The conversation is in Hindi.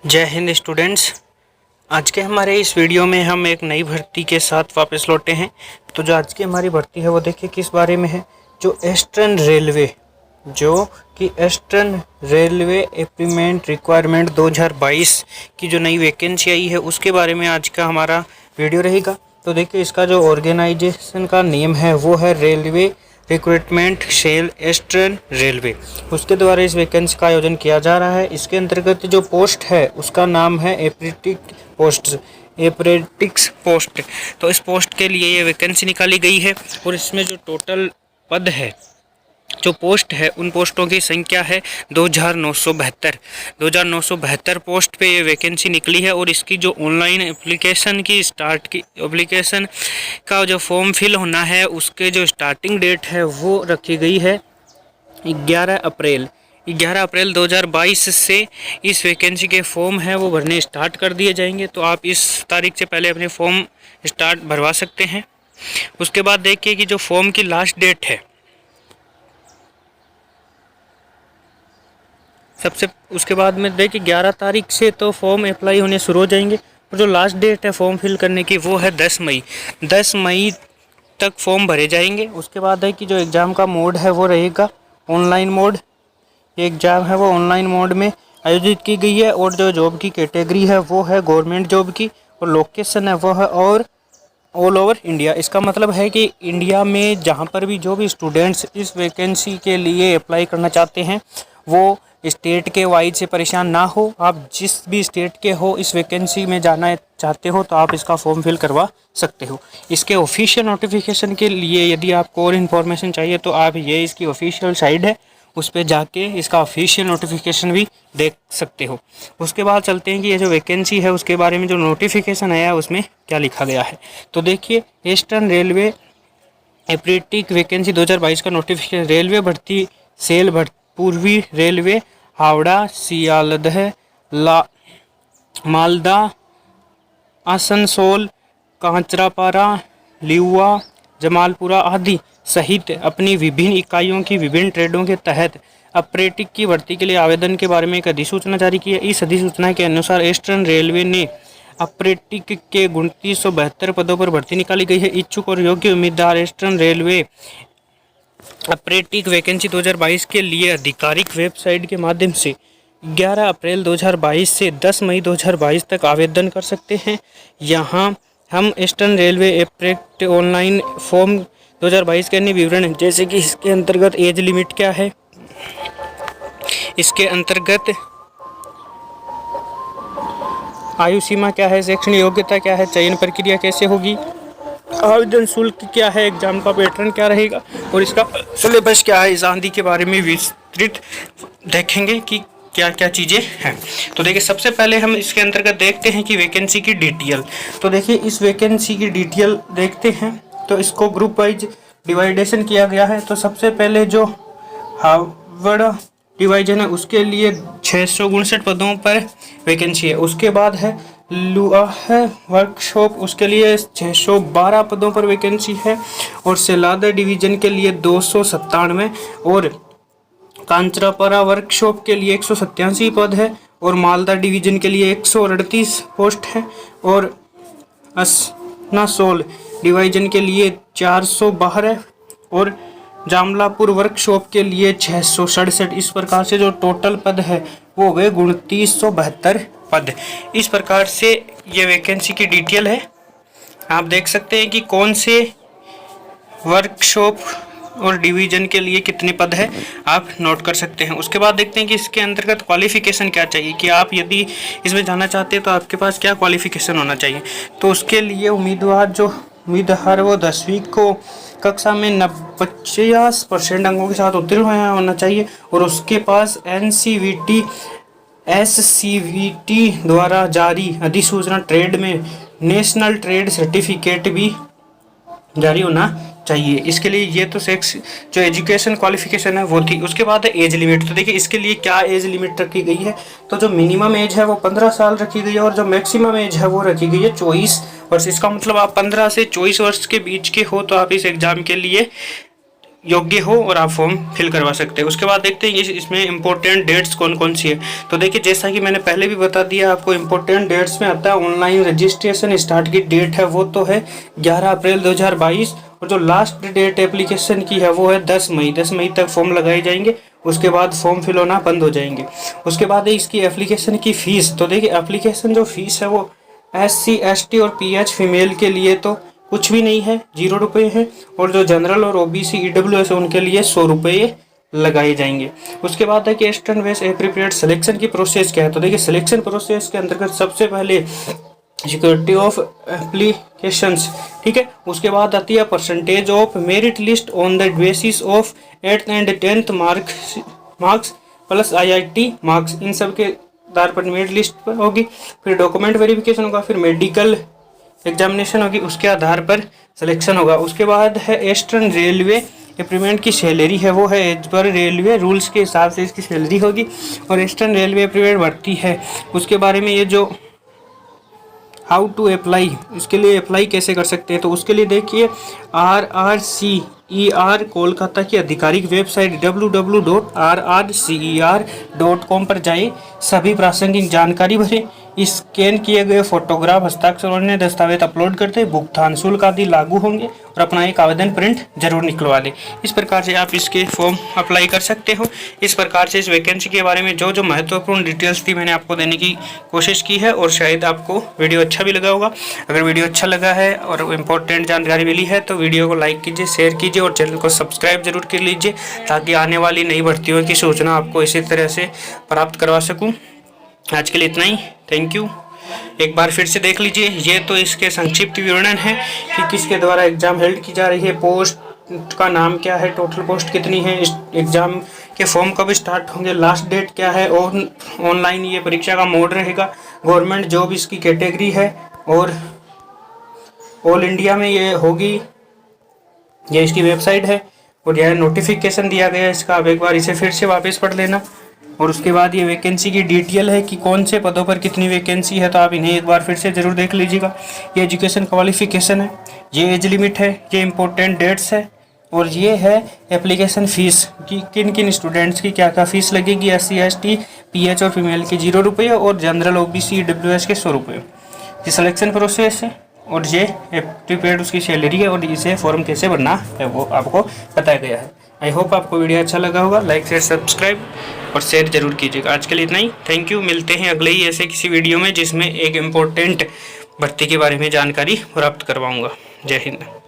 जय हिंद स्टूडेंट्स। आज के हमारे इस वीडियो में हम एक नई भर्ती के साथ वापस लौटे हैं। तो जो आज की हमारी भर्ती है वो देखिए किस बारे में है। जो ईस्टर्न रेलवे एप्लीमेंट रिक्वायरमेंट 2022 की जो नई वैकेंसी आई है उसके बारे में आज का हमारा वीडियो रहेगा। तो देखिए इसका जो ऑर्गेनाइजेशन का नेम है वो है railway recruitment cell eastern railway. उसके द्वारा इस वैकेंसी का आयोजन किया जा रहा है। इसके अंतर्गत जो पोस्ट है उसका नाम है एप्रेटिक्स पोस्ट। तो इस पोस्ट के लिए ये वैकेंसी निकाली गई है और इसमें जो टोटल पद है, जो पोस्ट है, उन पोस्टों की संख्या है 2972 पोस्ट पे ये वैकेंसी निकली है। और इसकी जो ऑनलाइन एप्लीकेशन का जो फॉर्म फिल होना है उसके जो स्टार्टिंग डेट है वो रखी गई है 11 अप्रैल 2022 से इस वैकेंसी के फॉर्म है वो भरने स्टार्ट कर दिए जाएंगे। तो आप इस तारीख से पहले अपने फॉर्म भरवा सकते हैं। उसके बाद देखिए कि जो फॉर्म की लास्ट डेट है उसके बाद में देखिए 11 तारीख से तो फॉर्म अप्लाई होने शुरू हो जाएंगे। और जो लास्ट डेट है फॉर्म फिल करने की वो है 10 मई तक फॉर्म भरे जाएंगे। उसके बाद है कि जो एग्ज़ाम का मोड है वो रहेगा ऑनलाइन मोड। ये एग्ज़ाम है वो ऑनलाइन मोड में आयोजित की गई है। और जो जॉब की कैटेगरी है वो है गवर्नमेंट जॉब की, और लोकेशन है वो है और ऑल ओवर इंडिया। इसका मतलब है कि इंडिया में जहाँ पर भी जो भी स्टूडेंट्स इस वैकेंसी के लिए अप्लाई करना चाहते हैं वो स्टेट के वाइज से परेशान ना हो। आप जिस भी स्टेट के हो इस वैकेंसी में जाना चाहते हो तो आप इसका फॉर्म फिल करवा सकते हो। इसके ऑफिशियल नोटिफिकेशन के लिए यदि आपको और इन्फॉर्मेशन चाहिए तो आप ये इसकी ऑफिशियल साइट है उस पर जाके इसका ऑफिशियल नोटिफिकेशन भी देख सकते हो। उसके बाद चलते हैं कि ये जो वैकेंसी है उसके बारे में जो नोटिफिकेशन आया है उसमें क्या लिखा गया है। तो देखिए ईस्टर्न रेलवे एप्रेंटिस वैकेंसी 2022 का नोटिफिकेशन। रेलवे भर्ती सेल पूर्वी रेलवे हावड़ा, सियालदह, मालदा, आसनसोल, कांचरापारा, लिउआ, जमालपुरा आदि सहित अपनी विभिन्न इकाइयों की विभिन्न ट्रेडों के तहत अप्रेंटिस की भर्ती के लिए आवेदन के बारे में एक अधिसूचना जारी की है। इस अधिसूचना के अनुसार ईस्टर्न रेलवे ने अप्रेंटिस के 2972 पदों पर भर्ती निकाली गई है। इच्छुक और योग्य उम्मीदवार ईस्टर्न रेलवे अप्रेंटिस वैकेंसी 2022 के लिए आधिकारिक वेबसाइट के माध्यम से 11 अप्रैल 2022 से 10 मई 2022 तक आवेदन कर सकते हैं। यहाँ हम eastern railway apprentice online form 2022 के अन्य विवरण जैसे कि इसके अंतर्गत एज लिमिट क्या है, इसके अंतर्गत आयु सीमा क्या है, शैक्षणिक योग्यता क्या है, चयन प्रक्रिया कैसे होगी, आवेदन शुल्क क्या है, एग्जाम का पैटर्न क्या रहेगा और इसका सिलेबस क्या है, इस आदि के बारे में विस्तृत देखेंगे कि क्या क्या चीज़ें हैं। तो देखिए सबसे पहले हम इसके अंतर्गत देखते हैं कि वैकेंसी की डिटेल। तो देखिए इस वैकेंसी की डिटेल देखते हैं तो इसको ग्रुप वाइज डिवाइडेशन किया गया है। तो सबसे पहले जो हावड़ा डिवीजन है उसके लिए 659 पदों पर वैकेंसी है। उसके बाद है लुआ है वर्कशॉप, उसके लिए 612 पदों पर वैकेंसी है। और सेलादा डिवीजन के लिए 297 और कांचरापारा वर्कशॉप के लिए 187 पद है। और मालदा डिवीजन के लिए 138 पोस्ट है। और असनासोल डिवीजन के लिए 412 है। और जामलापुर वर्कशॉप के लिए 667। इस प्रकार से जो टोटल पद है वो हो गए 2972 पद। इस प्रकार से ये वैकेंसी की डिटेल है। आप देख सकते हैं कि कौन से वर्कशॉप और डिवीजन के लिए कितने पद है, आप नोट कर सकते हैं। उसके बाद देखते हैं कि इसके अंतर्गत क्वालिफिकेशन क्या चाहिए, कि आप यदि इसमें जाना चाहते हैं तो आपके पास क्या क्वालिफिकेशन होना चाहिए। तो उसके लिए उम्मीदवार वो 10वीं को कक्षा में 50% अंकों के साथ उत्तीर्ण होना चाहिए। और उसके पास SCVT द्वारा जारी अधिसूचना ट्रेड में नेशनल ट्रेड सर्टिफिकेट भी जारी होना चाहिए। इसके लिए ये तो जो एजुकेशन क्वालिफिकेशन है वो थी। उसके बाद है एज लिमिट। तो देखिए इसके लिए क्या एज लिमिट रखी गई है। तो जो मिनिमम एज है वो 15 साल रखी गई है और जो मैक्सिमम एज है वो रखी गई है 24 वर्ष। इसका मतलब आप 15 से 24 वर्ष के बीच के हो तो आप इस एग्ज़ाम के लिए योग्य हो और आप फॉर्म फिल करवा सकते हैं। उसके बाद देखते हैं इसमें इम्पोर्टेंट डेट्स कौन कौन सी है। तो देखिए जैसा कि मैंने पहले भी बता दिया आपको, इम्पोर्टेंट डेट्स में आता है ऑनलाइन रजिस्ट्रेशन स्टार्ट की डेट है वो तो है 11 अप्रैल 2022, और जो लास्ट डेट एप्लीकेशन की है वो है 10 मई। 10 मई तक फॉर्म लगाए जाएंगे, उसके बाद फॉर्म फिल होना बंद हो जाएंगे। उसके बाद है इसकी एप्लीकेशन की फ़ीस। तो देखिए एप्लीकेशन जो फ़ीस है वो SC ST और PH फीमेल के लिए तो कुछ भी नहीं है, 0 रुपये है, और जो जनरल और OBC EWS है उनके लिए 100 रुपये लगाए जाएंगे। उसके बाद है कि ईस्टर्न वेस्ट एप्रोप्रिएट सिलेक्शन की प्रोसेस क्या है। तो देखिए सिलेक्शन प्रोसेस के अंतर्गत सबसे पहले सिक्योरिटी ऑफ एप्लीकेशंस, ठीक है। उसके बाद आती है percentage of merit list on the basis of 8th and 10th marks plus IIT marks, इन सब के आधार पर मेरिट लिस्ट पर होगी। फिर डॉक्यूमेंट वेरिफिकेशन होगा, फिर मेडिकल एग्जामिनेशन होगी, उसके आधार पर सिलेक्शन होगा। उसके बाद है ईस्टर्न रेलवे एप्रीमेंट की सैलरी है वो है एज पर रेलवे रूल्स के हिसाब से इसकी सैलरी होगी। और ईस्टर्न रेलवे एप्रीमेंट भर्ती है उसके बारे में, ये जो हाउ टू अप्लाई, इसके लिए अप्लाई कैसे कर सकते हैं। तो उसके लिए देखिए RRCER कोलकाता की आधिकारिक वेबसाइट www.rrcer.com पर जाएं, सभी प्रासंगिक जानकारी भरें, स्कैन किए गए फोटोग्राफ, हस्ताक्षर और अन्य दस्तावेज अपलोड करते, भुगतान शुल्क आदि लागू होंगे, और अपना एक आवेदन प्रिंट जरूर निकलवा लें। इस प्रकार से आप इसके फॉर्म अप्लाई कर सकते हो। इस प्रकार से इस वैकेंसी के बारे में जो जो महत्वपूर्ण डिटेल्स थी मैंने आपको देने की कोशिश की है, और शायद आपको वीडियो अच्छा भी लगा होगा। अगर वीडियो अच्छा लगा है और इम्पोर्टेंट जानकारी मिली है तो वीडियो को लाइक कीजिए, शेयर कीजिए और चैनल को सब्सक्राइब जरूर कर लीजिए, ताकि आने वाली नई भर्तियों की सूचना आपको इसी तरह से प्राप्त करवा सकूँ। आज के लिए इतना ही, थैंक यू। एक बार फिर से देख लीजिए, ये तो इसके संक्षिप्त विवरण है कि किसके द्वारा एग्जाम हेल्ड की जा रही है, पोस्ट का नाम क्या है, टोटल पोस्ट कितनी है, एग्जाम के फॉर्म कब स्टार्ट होंगे, लास्ट डेट क्या है, और ऑनलाइन ये परीक्षा का मोड रहेगा, गवर्नमेंट जॉब इसकी कैटेगरी है, और ऑल इंडिया में ये होगी, ये इसकी वेबसाइट है, और यह नोटिफिकेशन दिया गया है इसका। आप एक बार इसे फिर से वापस पढ़ लेना। और उसके बाद ये वैकेंसी की डिटेल है कि कौन से पदों पर कितनी वैकेंसी है, तो आप इन्हें एक बार फिर से ज़रूर देख लीजिएगा। ये एजुकेशन क्वालिफिकेशन है, ये एज लिमिट है, ये इंपॉर्टेंट डेट्स है, और ये है एप्लीकेशन फ़ीस कि किन किन स्टूडेंट्स की क्या क्या फ़ीस लगेगी। SC ST PH और फीमेल की 0 रुपये, और जनरल OBC EWS के 100 रुपये। ये सिलेक्शन प्रोसेस है, और ये प्रीपेड उसकी सैलरी है, और इसे फॉर्म कैसे भरना है वो आपको बताया गया है। आई होप आपको वीडियो अच्छा लगा होगा। लाइक शेयर सब्सक्राइब और शेयर जरूर कीजिएगा। आज के लिए इतना ही, थैंक यू। मिलते हैं अगले ही ऐसे किसी वीडियो में जिसमें एक इम्पोर्टेंट भर्ती के बारे में जानकारी प्राप्त करवाऊँगा। जय हिंद।